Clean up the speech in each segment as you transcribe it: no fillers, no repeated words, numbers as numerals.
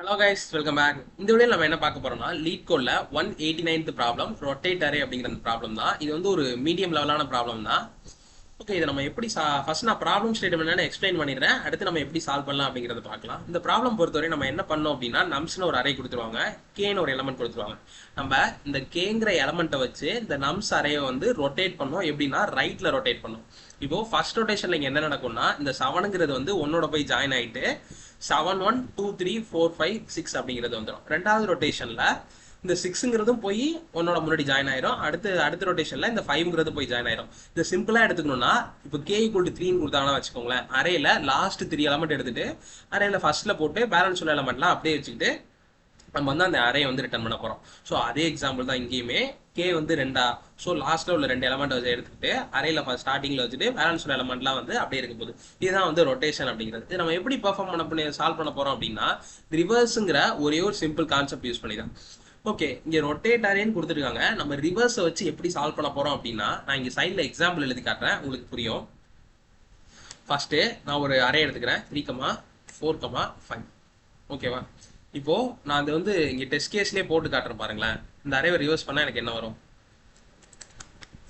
Hello guys, welcome back. இந்த வீடியோவில் நம்ம என்ன பார்க்க போறோம்னா லீட் கோட்ல 189th ப்ராப்ளம் ரொட்டேட் அரே அப்படிங்கிற அந்த ப்ராப்ளம் தான். இது வந்து ஒரு மீடியம் லெவலான ப்ராப்ளம் தான். ஓகே, இதை நம்ம எப்படி ஃபர்ஸ்ட் நான் ப்ராப்ளம் ஸ்டேட்மெண்ட் எக்ஸ்பிளைன் பண்ணிடுறேன். அடுத்து நம்ம எப்படி சால்வ் பண்ணலாம் அப்படிங்கறத பார்க்கலாம். இந்த ப்ராப்ளம் பொறுத்தவரை நம்ம என்ன பண்ணோம் அப்படின்னா நம்ஸ்னு ஒரு அரே கொடுத்துருவாங்க, கேன்னு ஒரு எலமெண்ட் கொடுத்துருவாங்க. நம்ம இந்த கேங்கிற எலமெண்ட்டை வச்சு இந்த நம்ஸ் அரேயை வந்து ரொட்டேட் பண்ணோம். எப்படின்னா ரைட்ல ரொட்டேட் பண்ணோம். இப்போ ஃபர்ஸ்ட் ரொட்டேஷன்ல இங்க என்ன நடக்கும்னா இந்த 7ங்கிறது வந்து ஒன்னோட போய் ஜாயின் ஆயிட்டு 7 1 2 3 4 5 6 அப்படிங்கிறது வந்துடும். ரெண்டாவது ரொட்டேஷன்ல இந்த 6ங்கிறதும் போய் உன்னோட முன்னாடி ஜாயின் ஆயிரும். அடுத்த ரொட்டேஷன்ல இந்த 5ங்கிறது போய் ஜாயின் ஆயிரும். இது சிம்பிளா எடுத்துக்கணும்னா இப்போ k = 3 கொடுத்தாங்கன்னா வச்சுக்கோங்களேன், அரேல லாஸ்ட் 3 எலமெண்ட் எடுத்துட்டு அரேல ஃபர்ஸ்ட்ல போட்டு பேலன்ஸ் உள்ள எலமெண்ட்லாம் அப்படியே வச்சுக்கிட்டு நம்ம வந்து அந்த அரே வந்து ரிட்டர்ன் பண்ண போறோம். ஸோ அதே எக்ஸாம்பிள் தான் இங்கேயுமே. கே வந்து 2. ஸோ லாஸ்ட்ல உள்ள 2 எலமெண்ட் வச்சு எடுத்துக்கிட்டு அரேல ஸ்டார்டிங்ல வச்சுட்டு பேலன்ஸ் உள்ள எலமெண்ட்லாம் வந்து அப்படியே இருக்க போகுது. இதுதான் வந்து ரொட்டேஷன் அப்படிங்கிறது. இது நம்ம எப்படி பெர்ஃபார்ம் சால்வ் பண்ண போறோம் அப்படின்னா ரிவர்ஸ்ங்கிற ஒரே ஒரு சிம்பிள் கான்செப்ட் யூஸ் பண்ணி தான். ஓகே, இங்க ரொட்டேட் அரேன்னு கொடுத்துருக்காங்க. நம்ம ரிவர்ஸை வச்சு எப்படி சால்வ் பண்ண போறோம் அப்படின்னா நான் இங்க சைட்ல எக்ஸாம்பிள் எழுதி காட்டுறேன், உங்களுக்கு புரியும். ஃபர்ஸ்ட் நான் ஒரு அரே எடுத்துக்கிறேன் 3, 4, 5. ஓகேவா? இப்போ நான் அது வந்து இங்க டெஸ்ட் கேஸ்லயே போட்டு காட்டுறேன் பாருங்களேன். இந்த அரேவை ரிவர்ஸ் பண்ணா எனக்கு என்ன வரும்?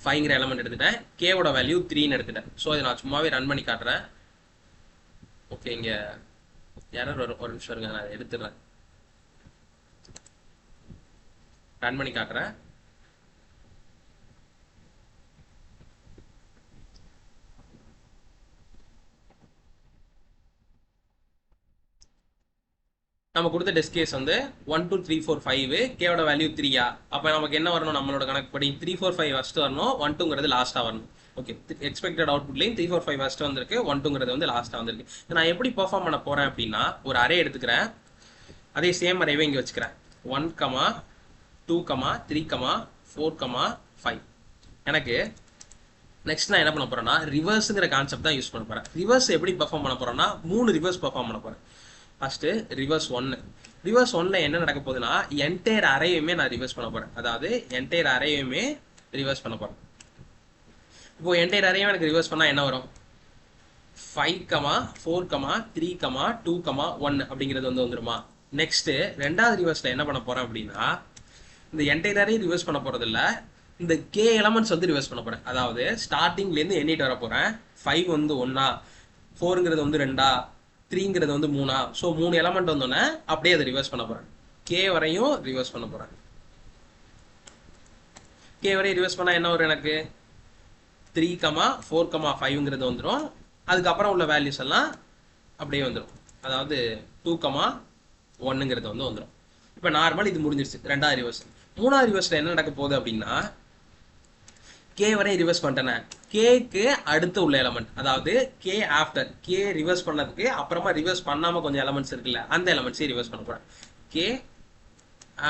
5ங்கிற எலமெண்ட் எடுத்துட்டேன், கேவோட வேல்யூ 3ன்னு எடுத்துட்டேன். ஸோ இதை நான் சும்மாவே ரன் பண்ணி காட்டுறேன். ஓகே, இங்க எரர் வரும், ஒரு நிமிஷம் இருங்க, நான் அதை எடுத்துடுறேன். ரன் பண்ணி காட்டுறேன். நம்ம கொடுத்த டெஸ்ட் கேஸ் வந்து 1 2 3 4 5, கேவோட வேல்யூ 3யா? அப்ப நமக்கு என்ன வரணும்? நம்மளோட கணக்கு படி 3 4 5 ஃபர்ஸ்ட் வரணும், 1 2ங்கிறது லாஸ்டா வரணும். ஓகே, எக்ஸ்பெக்டட் அவுட்புட்லையும் 3 4 5 ஃபர்ஸ்ட் வந்திருக்கு, 1 2ங்கிறது வந்து லாஸ்டா வந்திருக்கு. நான் எப்படி பெர்ஃபார்ம் பண்ண போறேன் அப்படின்னா ஒரு அரே எடுத்துக்கிறேன், அதே சேம் அரேவே இங்க வச்சுக்கிறேன். 1 2 3 4 5. எனக்கு நெக்ஸ்ட் நான் என்ன பண்ண போறேன்னா ரிவர்ஸ்ங்கிற கான்செப்ட் தான் யூஸ் பண்ண போறேன். ரிவர்ஸ் எப்படி பெர்ஃபார்ம் பண்ண போறேன்னா 3 ரிவர்ஸ் பெர்ஃபார்ம் பண்ண போறேன். First reverse 1. ரிவர்ஸ் 1ல என்ன நடக்க போகுதுன்னா என்டையர் அரேயுமே நான் ரிவர்ஸ் பண்ண போறேன். அதாவது என்டையர் அரேயுமே ரிவர்ஸ் பண்ண போறேன். இப்போ என்டையர் அரேயும் எனக்கு ரிவர்ஸ் பண்ணா என்ன வரும்? 5 4 3 2 1 அப்படிங்கிறது வந்து வந்துருமா? நெக்ஸ்ட் ரெண்டாவது ரிவர்ஸ்ல என்ன பண்ண போறேன் அப்படின்னா இந்த என்டையர் அரே ரிவர்ஸ் பண்ண போறது இல்ல, இந்த கே எலமெண்ட்ஸ் வந்து ரிவர்ஸ் பண்ண போறேன். அதாவது ஸ்டார்டிங்ல இருந்து எண்ணிட்டு வர போறேன். 5 வந்து 1, 4ங்கிறது வந்து 2, 3ங்கிறது வந்து 3. ஸோ 3 எலமெண்ட் வந்தோடனே அப்படியே அதை ரிவர்ஸ் பண்ண போறேன். கே வரையும் ரிவர்ஸ் பண்ண போறேன். கே வரையும் ரிவர்ஸ் பண்ணா என்ன வரும்? எனக்கு 3 4 5ங்கிறது வந்துடும். அதுக்கப்புறம் உள்ள வேல்யூஸ் எல்லாம் அப்படியே வந்துடும். அதாவது 2 1ங்கிறது வந்து வந்துடும். இப்போ நார்மல் இது முடிஞ்சிருச்சு. ரெண்டாவது ரிவர்ஸ். மூணாவது ரிவர்ஸ்ல என்ன நடக்க போகுது அப்படின்னா கே வரை ரிவர்ஸ் பண்ணிட்டேன். கேக்கு அடுத்து உள்ள எலமெண்ட், அதாவது கே ஆஃப்டர் கே ரிவர்ஸ் பண்ணதுக்கு அப்புறமா ரிவர்ஸ் பண்ணாம கொஞ்சம் எலமெண்ட்ஸ் இருக்குல்ல, அந்த எலமெண்ட்ஸே ரிவர்ஸ் பண்ண போறேன். கே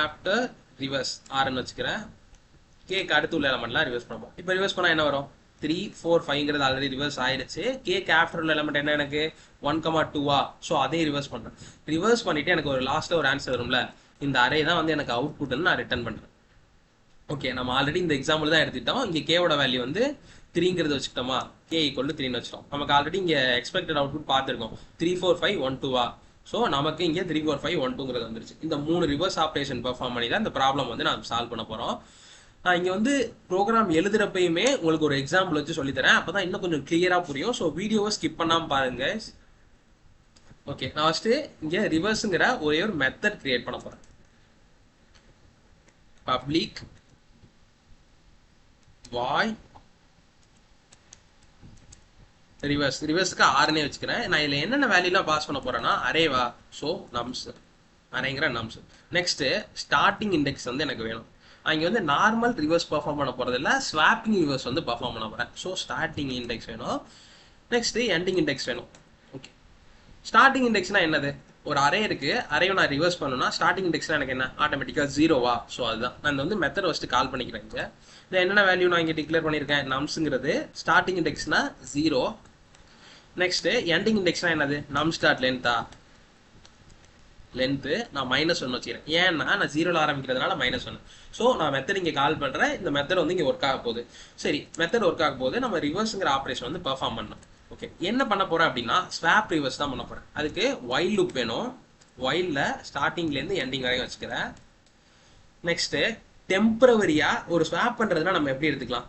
ஆஃப்டர் ரிவர்ஸ் ஆர்ன்னு வச்சுக்கிறேன். கேக்கு அடுத்து உள்ள எலமெண்ட்லாம் ரிவர்ஸ் பண்ண போறோம். இப்போ ரிவர்ஸ் பண்ணா என்ன வரும்? 3 4 5ங்கிறது ஆல்ரெடி ரிவர்ஸ் ஆயிடுச்சு. கேக்கு ஆஃப்டர் உள்ள எலமெண்ட் என்ன? எனக்கு 1 2. ஸோ அதே ரிவர்ஸ் பண்றேன். ரிவர்ஸ் பண்ணிட்டு எனக்கு ஒரு லாஸ்ட்ல ஒரு ஆன்சர் வரும்ல, இந்த அரே தான் வந்து எனக்கு அவுட்புட்னு நான் ரிட்டர்ன் பண்றேன். ஓகே, நம்ம ஆல்ரெடி இந்த எக்ஸாம்பிள் தான் எடுத்துட்டோம். இங்க கேவோட வேல்யூ வந்து 3ங்கிறது வச்சுக்கிட்டோமா, கே = 3ன்னு வச்சிட்டோம். நமக்கு ஆல்ரெடி இங்க எக்ஸ்பெக்டட் அவுட்புட் பார்த்துருக்கோம், 3 4 5 1 2. ஸோ நமக்கு இங்க 3 4 5 1 2ங்கிறது வந்துருச்சு. இந்த 3 ரிவர்ஸ் ஆப்ரேஷன் பெர்ஃபார்ம் பண்ணி தான் இந்த ப்ராப்ளம் வந்து நான் சால்வ் பண்ண போறோம். நான் இங்க வந்து ப்ரோக்ராம் எழுதுறப்பயுமே உங்களுக்கு ஒரு எக்ஸாம்பிள் வச்சு சொல்லித்தரேன், அப்பதான் இன்னும் கொஞ்சம் கிளியரா புரியும். ஸோ வீடியோவை ஸ்கிப் பண்ணாம பாருங்க. ஓகே, நான் ஃபர்ஸ்ட் இங்க ரிவர்ஸ்ங்கிற ஒரே ஒரு மெத்தட் கிரியேட் பண்ண போறேன். பப்ளிக் வாய் ரிவர்ஸ்க்கு ஆர்னே வச்சுக்கிறேன். நான் இதுல என்னென்ன வேல்யூலாம் பாஸ் பண்ண போறேன்னா அரேவா, ஸோ நம்ஸ், அரேங்கிற நம்ஸ். நெக்ஸ்ட் ஸ்டார்டிங் இண்டெக்ஸ் வந்து எனக்கு வேணும். அங்கே வந்து நார்மல் ரிவர்ஸ் பெர்ஃபார்ம் பண்ண போறது இல்லை, ஸ்வாப்பிங் ரிவர்ஸ் வந்து பெர்ஃபார்ம் பண்ண போறேன். ஸோ ஸ்டார்டிங் இண்டெக்ஸ் வேணும். நெக்ஸ்ட் எண்டிங் இண்டெக்ஸ் வேணும். ஓகே, ஸ்டார்டிங் இண்டெக்ஸ்னா என்னது? ஒரு அரே இருக்கு, அரேவை நான் ரிவர்ஸ் பண்ணணும்னா ஸ்டார்டிங் இண்டெக்ஸ்னா எனக்கு என்ன? ஆட்டோமேட்டிக்கா 0வா? ஸோ அதுதான் நான் இந்த வந்து மெத்தட் ஃபர்ஸ்ட் கால் பண்ணிக்கிறேன். இங்க என்னென்ன வேல்யூ நான் இங்க டிக்ளேர் பண்ணியிருக்கேன்? நம்ஸ்ங்கிறது ஸ்டார்டிங் இண்டெக்ஸ்னா 0. நெக்ஸ்ட் எண்டிங் இண்டெக்ஸ்னா என்னது? நம் ஸ்டார்ட் லென்த்தா, லென்த் நான் -1 வச்சுக்கிறேன். ஏன்னா நான் 0ல ஆரம்பிக்கிறதுனால -1. ஸோ நான் மெத்தட் இங்கே கால் பண்றேன். இந்த மெத்தட் வந்து இங்கே ஒர்க் ஆக போகுது. சரி, மெத்தட் ஒர்க் ஆக போகுது. நம்ம ரிவர்ஸ்ங்கிற ஆப்ரேஷன் வந்து பெர்ஃபார்ம் பண்ணணும். ஓகே, என்ன பண்ண போறேன் அப்படின்னா ஸ்வாப் ரிவர்ஸ் தான் பண்ண போறேன். அதுக்கு வைல் லூப் வேணும். ஒயில்ல ஸ்டார்டிங்லேருந்து எண்டிங் வரைக்கும் வச்சுக்கிறேன். நெக்ஸ்ட்டு டெம்பரவரியாக ஒரு ஸ்வாப் பண்ணுறதுனா நம்ம எப்படி எடுத்துக்கலாம்?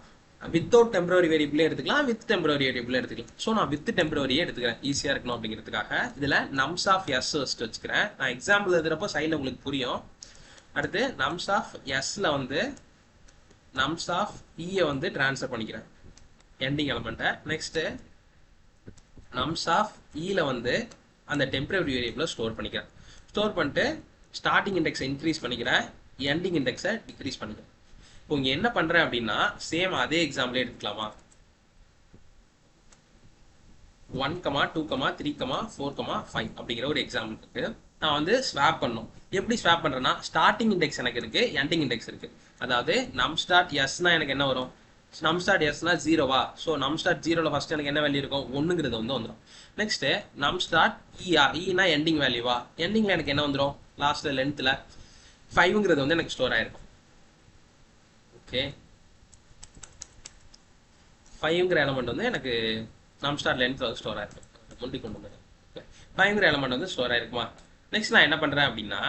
வித்தவுட் டெம்பரரி வேரியபிளே எடுத்துக்கலாம், வித் டெம்பரரி வேரியபிளே எடுத்துக்கலாம். ஸோ நான் வித் டெம்பரரியே எடுத்துக்கிறேன், ஈஸியாக இருக்கணும் அப்படிங்கிறதுக்காக. இதில் நம்ஸ் ஆஃப் எஸ் ஃபர்ஸ்ட் வச்சுக்கிறேன். நான் எக்ஸாம்பிள் எழுதுறப்போ சைடில் உங்களுக்கு புரியும். அடுத்து நம்ஸ் ஆஃப் எஸ்ல வந்து நம்ஸ் ஆஃப் இயை வந்து ட்ரான்ஸ்ஃபர் பண்ணிக்கிறேன் எண்டிங் எலமெண்ட்டை. நெக்ஸ்ட்டு நம்ஸ் ஆஃப் இல வந்து அந்த டெம்பரரி வேரியபிளை ஸ்டோர் பண்ணிக்கிறேன். ஸ்டோர் பண்ணிட்டு ஸ்டார்டிங் இண்டெக்ஸை இன்க்ரீஸ் பண்ணிக்கிறேன், எண்டிங் இண்டெக்ஸை டிக்ரீஸ் பண்ணிக்கிறேன். இப்போ இங்கே என்ன பண்ணுறேன் அப்படின்னா சேம் அதே எக்ஸாம்பிளே எடுத்துக்கலாமா? 1, 2, 3, 4, 5 அப்படிங்கிற ஒரு எக்ஸாம்பிள் இருக்கு. நான் வந்து ஸ்வாப் பண்ணணும். எப்படி ஸ்வாப் பண்ணுறேன்னா ஸ்டார்டிங் இண்டெக்ஸ் எனக்கு இருக்கு, எண்டிங் இண்டெக்ஸ் இருக்கு. அதாவது நம் ஸ்டார்ட் எஸ்னா எனக்கு என்ன வரும்? நம் ஸ்டார்ட் எஸ்னா 0வா? ஸோ நம் ஸ்டார்ட் 0ல ஃபர்ஸ்ட் எனக்கு என்ன வேல்யூ இருக்கும்? 1ங்கிறது வந்து வந்துடும். நெக்ஸ்ட் நம் ஸ்டார்ட் இயா, இனா எண்டிங் வேல்யூவா? எண்டிங்ல எனக்கு என்ன வந்துடும்? லாஸ்ட்ல லென்த்தில் 5ங்கிறது வந்து எனக்கு ஸ்டோர் ஆயிருக்கும். ஓகே, 5ங்கிற எலமெண்ட் வந்து எனக்கு நம் ஸ்டார்ட் லென்த்தில் ஸ்டோர் ஆயிருக்கும். முண்டி கொண்டு வந்து 5ங்கிற எலமெண்ட் வந்து ஸ்டோர் ஆயிருக்குமா? நெக்ஸ்ட் நான் என்ன பண்ணுறேன் அப்படின்னா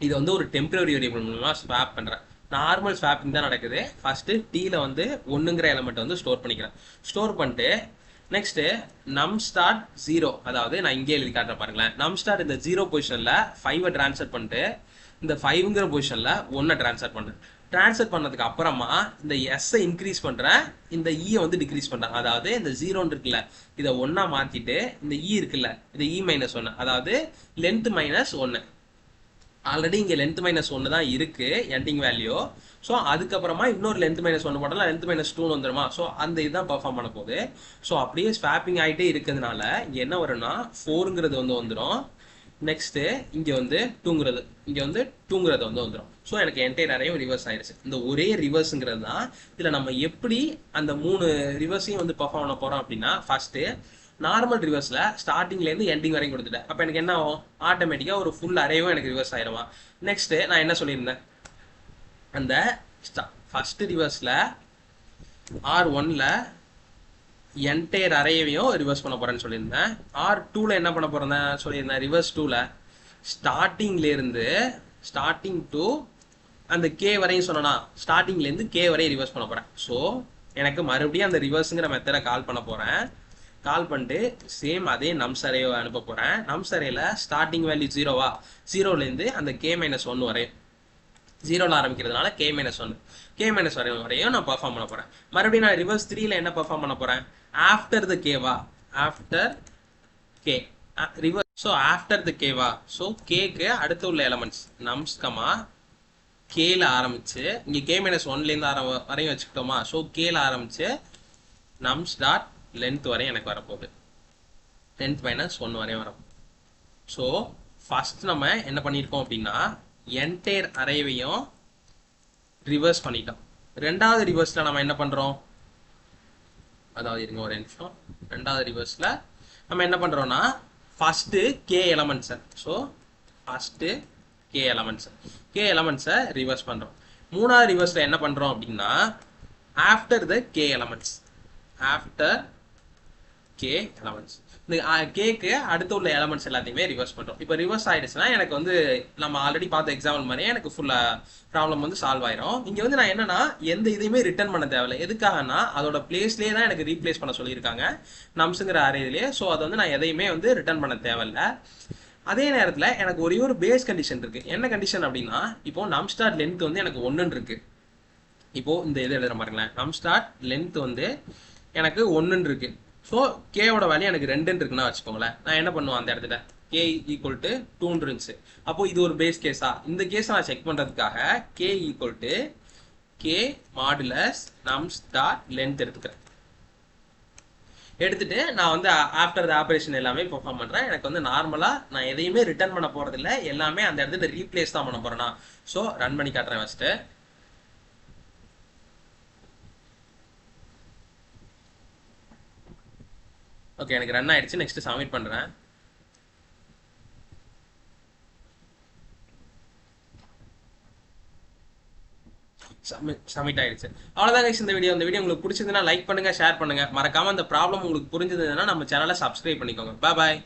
இது வந்து ஒரு டெம்பரரி வேரியபிள் மூலமாக ஸ்வாப் பண்ணுறேன். நார்மல் ஸ்வாப்பிங் தான் நடக்குது. ஃபர்ஸ்ட் டீல வந்து 1ங்கிற எலமெண்ட் வந்து ஸ்டோர் பண்ணிக்கிறேன். ஸ்டோர் பண்ணிட்டு நெக்ஸ்ட் நம் ஸ்டார்ட் 0, அதாவது நான் இங்கே எழுதி காட்டுறேன் பாருங்களேன். நம் ஸ்டார்ட் இந்த 0 பொசிஷனில் 5 ட்ரான்ஸ்ஃபர் பண்ணிட்டு இந்த 5ங்கிற பொசிஷனில் 1 ட்ரான்ஸ்ஃபர் பண்ணுறேன். ட்ரான்ஸ்ஃபர் பண்ணதுக்கு அப்புறமா இந்த எஸ்ஸை இன்க்ரீஸ் பண்ணுறேன், இந்த இயை வந்து டிக்ரீஸ் பண்ணுறேன். அதாவது இந்த 0 இருக்குல்ல இதை 1 மாற்றிட்டு இந்த இ இருக்குல்ல இது -1, அதாவது லென்த் -1. ஆல்ரெடி இங்கே லென்த் -1 தான் இருக்கு எண்டிங் வேல்யூ. ஸோ அதுக்கப்புறமா இன்னொரு லென்த் -1 போட்டாலும் லென்த் -2 வந்துருமா? ஸோ அந்த இதுதான் பெர்ஃபார்ம் பண்ண போகுது. ஸோ அப்படியே ஸ்வாப்பிங் ஆகிட்டே இருக்கிறதுனால இங்கே என்ன வரும்னா 4ங்கிறது வந்து வந்துடும். நெக்ஸ்ட்டு இங்கே வந்து 2ங்கிறது, இங்கே வந்து 2ங்கிறது வந்து வந்துடும். ஸோ எனக்கு என்டையர் அரேயும் ரிவர்ஸ் ஆயிடுச்சு. இந்த ஒரே ரிவர்ஸுங்கிறது தான் இதில் நம்ம எப்படி அந்த 3 ரிவர்ஸையும் வந்து பெர்ஃபார்ம் பண்ண போகிறோம் அப்படின்னா ஃபர்ஸ்ட்டு நார்மல் ரிவர்ஸ்ல ஸ்டார்டிங்லேருந்து எண்டிங் வரைக்கும் கொடுத்துட்டேன். அப்போ எனக்கு என்ன ஆகும்? ஆட்டோமேட்டிக்காக ஒரு ஃபுல் அரேவும் எனக்கு ரிவர்ஸ் ஆயிடுமா? நெக்ஸ்ட் நான் என்ன சொல்லியிருந்தேன்? அந்த ஃபர்ஸ்ட் ரிவர்ஸ்ல R1ல என்டையர் அரேவையும் ரிவர்ஸ் பண்ண போறேன்னு சொல்லியிருந்தேன். R2ல என்ன பண்ண போறேன் சொல்லியிருந்தேன்? ரிவர்ஸ் 2ல ஸ்டார்டிங்லேருந்து ஸ்டார்டிங் டு அந்த கே வரையும் சொன்னா ஸ்டார்டிங்லேருந்து கே வரையும் ரிவர்ஸ் பண்ண போறேன். ஸோ எனக்கு மறுபடியும் அந்த ரிவர்ஸுங்கிற மெத்தடை கால் பண்ண போறேன். கால் பண்ணிட்டு சேம் அதே நம்ஸ் அரேவை அனுப்ப போறேன். நம்ஸ் அரேல ஸ்டார்டிங் வேல்யூ 0வா? 0லேருந்து அந்த K-1 வரையும் 0ல ஆரம்பிக்கிறதுனால K-1 K-1 வரையும் நான் பெர்ஃபார்ம் பண்ண போறேன். மறுபடியும் நான் ரிவர்ஸ் 3ல என்ன பெர்ஃபார்ம் பண்ண போறேன்? ஆஃப்டர் த கேவா? After K reverse. So after the கேவா? ஸோ கேக்கு அடுத்து உள்ள எலமெண்ட்ஸ் நம்ஸ் கேல ஆரம்பிச்சு இங்கே K-1லேருந்து வரையும் வச்சுக்கிட்டோமா? ஸோ கேல ஆரம்பிச்சு நம்ஸ் டாட் லென்த் வரையும் எனக்கு வரப்போகுது, லென்த் -1 வரையும் வரும். ஸோ ஃபர்ஸ்ட் நம்ம என்ன பண்ணியிருக்கோம் அப்படின்னா என்டையர் அரேவையும் ரிவர்ஸ் பண்ணிட்டோம். ரெண்டாவது ரிவர்ஸ்ல நம்ம என்ன பண்றோம்? அதாவது இருங்க ஒரு நிமிஷம். ரெண்டாவது ரிவர்ஸ்ல நம்ம என்ன பண்றோம்னா ஃபர்ஸ்ட் கே எலமெண்ட்ஸை, ஸோ ஃபர்ஸ்ட் கே எலமெண்ட்ஸை ரிவர்ஸ் பண்றோம். மூணாவது ரிவர்ஸ்ல என்ன பண்றோம் அப்படின்னா after the K elements, after K elements இந்த கேக்கு அடுத்து உள்ள எலமெண்ட்ஸ் எல்லாத்தையுமே ரிவர்ஸ் பண்ணுறோம். இப்போ ரிவர்ஸ் ஆயிடுச்சுன்னா எனக்கு வந்து நம்ம ஆல்ரெடி பார்த்த எக்ஸாம்பிள் மாதிரியே எனக்கு ஃபுல்லாக ப்ராப்ளம் வந்து சால்வ் ஆயிரும். இங்கே வந்து நான் என்னன்னா எந்த இதையுமே ரிட்டர்ன் பண்ண தேவையில்லை. எதுக்காகனா அதோட பிளேஸ்லேயே தான் எனக்கு ரீப்ளேஸ் பண்ண சொல்லியிருக்காங்க நம்ஸுங்கிற அரேலேயே. ஸோ அதை வந்து நான் எதையுமே வந்து ரிட்டர்ன் பண்ண தேவையில்லை. அதே நேரத்தில் எனக்கு ஒரே ஒரு பேஸ் கண்டிஷன் இருக்கு. என்ன கண்டிஷன் அப்படின்னா இப்போ நம் ஸ்டார்ட் லென்த் வந்து எனக்கு 1 இருக்கு. இப்போ இந்த இது எழுதுற பாருங்களேன், நம் ஸ்டார்ட் லென்த் வந்து எனக்கு 1 இருக்கு. ஸோ கேவோட வேல்யூ எனக்கு 2 இருக்குன்னா வச்சுக்கோங்களேன். நான் என்ன பண்ணுவேன் அந்த இடத்துல கே ஈக்குவல் டு 2 இருந்துச்சு. அப்போ இது ஒரு பேஸ் கேஸா? இந்த கேஸை நான் செக் பண்ணுறதுக்காக K equal to K modulus nums dot length எடுத்துட்டு நான் வந்து ஆஃப்டர் த ஆப்ரேஷன் எல்லாமே பெர்ஃபார்ம் பண்ணுறேன். எனக்கு வந்து நார்மலாக நான் எதையுமே ரிட்டர்ன் பண்ண போகிறதில்ல, எல்லாமே அந்த இடத்துல ரீப்ளேஸ் தான் பண்ண போகிறேன்னா. ஸோ ரன் பண்ணி காட்டுறேன் ஃபஸ்ட்டு. ஓகே, எனக்கு ரன் ஆயிடுச்சு. நெக்ஸ்ட் சப்மிட் பண்றேன். சப்மிட் ஆயிடுச்சு. அவ்வளவுதான் guys இந்த வீடியோ. இந்த வீடியோ உங்களுக்கு பிடிச்சிருந்ததுன்னா லைக் பண்ணுங்க, ஷேர் பண்ணுங்க. மறக்காம இந்த ப்ராப்ளம் உங்களுக்கு புரிஞ்சதுன்னா நம்ம சேனலை சப்ஸ்கிரைப் பண்ணிக்கோங்க. பாய்.